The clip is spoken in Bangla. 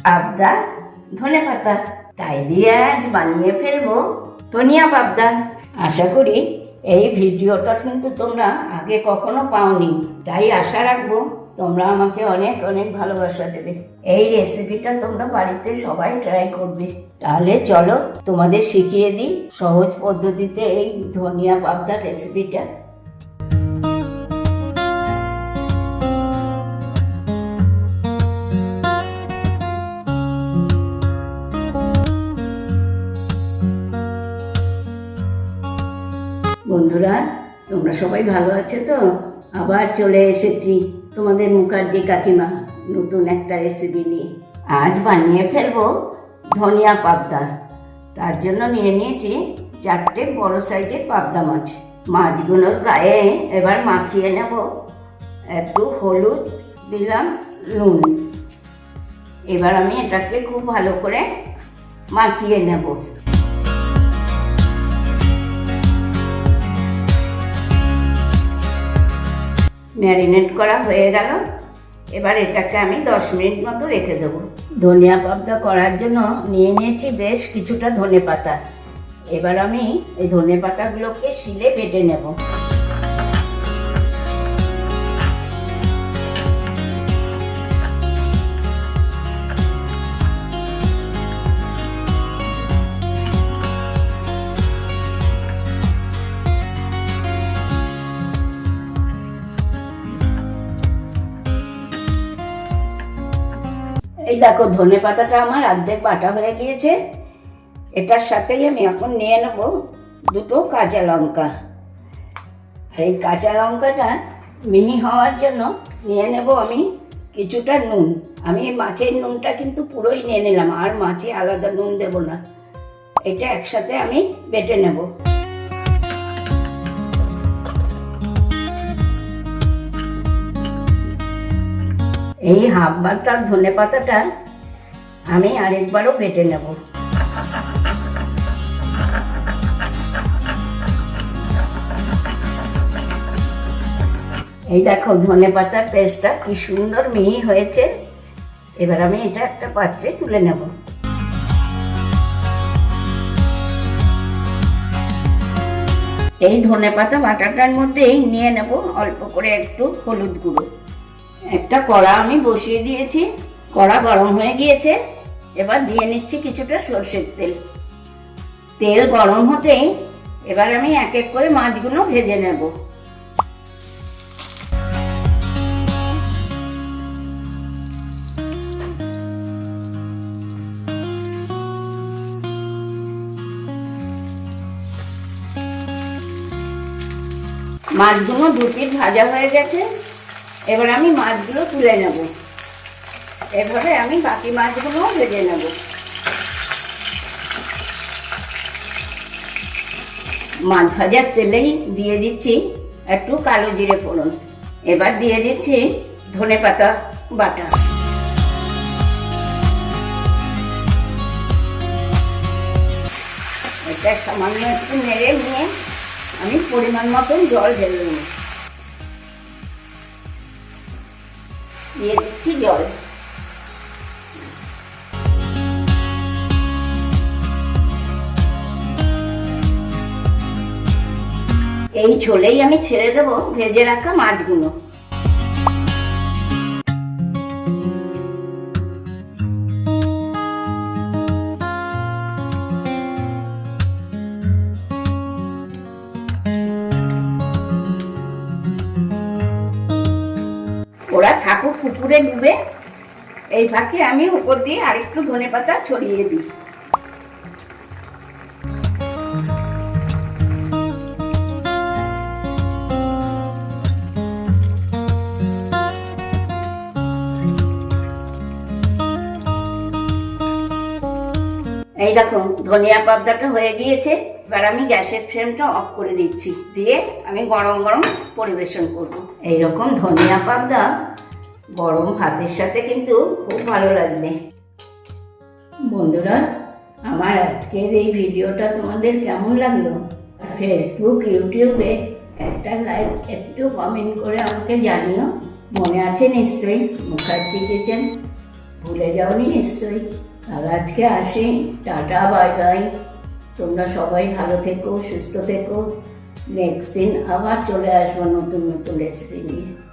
পাবদা ধনেপাতা, তাই দিয়ে আজ বানিয়ে ফেলবো ধনিয়া পাবদা। আশা করি এই ভিডিওটা কিন্তু তোমরা আগে কখনো পাওনি, তাই আশা রাখবো তোমরা আমাকে অনেক অনেক ভালোবাসা দেবে। এই রেসিপিটা তোমরা বাড়িতে সবাই ট্রাই করবে। তাহলে চলো তোমাদের শিখিয়ে দিই সহজ পদ্ধতিতে এই ধনিয়া পাবদার রেসিপিটা। বন্ধুরা, তোমরা সবাই ভালো আছো তো? আবার চলে এসেছি তোমাদের মুখার্জি কাকিমা নতুন একটা রেসিপি নিয়ে। আজ বানিয়ে ফেলবো ধনিয়া পাবদা। তার জন্য নিয়ে নিয়েছি 4টে বড় সাইজের পাবদা মাছ। মাছগুলোর গায়ে এবার মাখিয়ে নেব একটু হলুদ, দিলাম নুন। এবার আমি এটাকে খুব ভালো করে মাখিয়ে নেব। ম্যারিনেট করা হয়ে গেল। এবার এটাকে আমি 10 মিনিট মতো রেখে দেবো। ধনিয়া পাবদা করার জন্য নিয়ে নিয়েছি বেশ কিছুটা ধনেপাতা। এবার আমি এই ধনেপাতাগুলোকে শিলে বেটে নেব। এই দেখো ধনেপাতাটা আমার অর্ধেক বাটা হয়ে গিয়েছে। এটার সাথেই আমি এখন নিয়ে নেব 2টো কাঁচা লঙ্কা। আর এই কাঁচা লঙ্কাটা মিহি হওয়ার জন্য নিয়ে নেব আমি কিছুটা নুন। আমি মাছের নুনটা কিন্তু পুরোই নিয়ে নিলাম, আর মাছে আলাদা নুন দেব না। এটা একসাথে আমি বেটে নেব। এই হাফ বাটার ধনেপাতাটা আমি আরেকবারও বেটে নেব। এই দেখো ধনেপাতার পেস্টটা কি সুন্দর মিহি হয়েছে। এবার আমি এটা একটা পাত্রে তুলে নেব। এই ধনেপাতা বাটাটার মধ্যেই নিয়ে নেব অল্প করে একটু হলুদ গুঁড়ো। একটা কড়া আমি বসিয়ে দিয়েছি, কড়া গরম হয়ে গিয়েছে। এবার দিয়ে নিচ্ছি কিছুটা সরষের তেল। তেল গরম হতেই এবার আমি এক এক করে মাছগুলো ভেজে নেব। মাছগুলো 2 পিঠ ভাজা হয়ে গেছে। এবার আমি মাছগুলো তুলে নেব। এভাবে আমি বাকি মাছগুলোও ভেজে নেব। মাছ ভাজার তেলেই দিয়ে দিচ্ছি একটু কালো জিরে ফোড়ন। এবার দিয়ে দিচ্ছি ধনেপাতা বাটা। এটা সামান্য একটু নেড়ে নিয়ে আমি পরিমাণ মতন জল ঢেলে নিই। দিয়ে দিচ্ছি জল। এই ঝোলেই আমি ছেড়ে দেবো ভেজে রাখা মাছগুলো। ওরা থাকুক পুকুরে ডুবে, এই ফাঁকে আমি উপর দিয়ে আরেকটু ধনেপাতা ছড়িয়ে দিই। এই দেখো ধনিয়া পাবদাটা হয়ে গিয়েছে। এবার আমি গ্যাসের ফ্লেমটা অফ করে দিচ্ছি, দিয়ে আমি গরম গরম পরিবেশন করব। এইরকম ধনিয়া পাবদা গরম ভাতের সাথে কিন্তু খুব ভালো লাগবে। বন্ধুরা, আমার আজকের এই ভিডিওটা তোমাদের কেমন লাগলো? ফেসবুক, ইউটিউবে একটা লাইক, একটু কমেন্ট করে আমাকে জানিও। মনে আছে নিশ্চয়ই মুখার্জি কিচেন। ভুলে যাওনি নিশ্চয়ই। তাহলে আজকে আসি, টাটা বাই বাই। তোমরা সবাই ভালো থেকো, সুস্থ থেকো। নেক্সট দিন আবার চলে আসবো নতুন নতুন রেসিপি নিয়ে।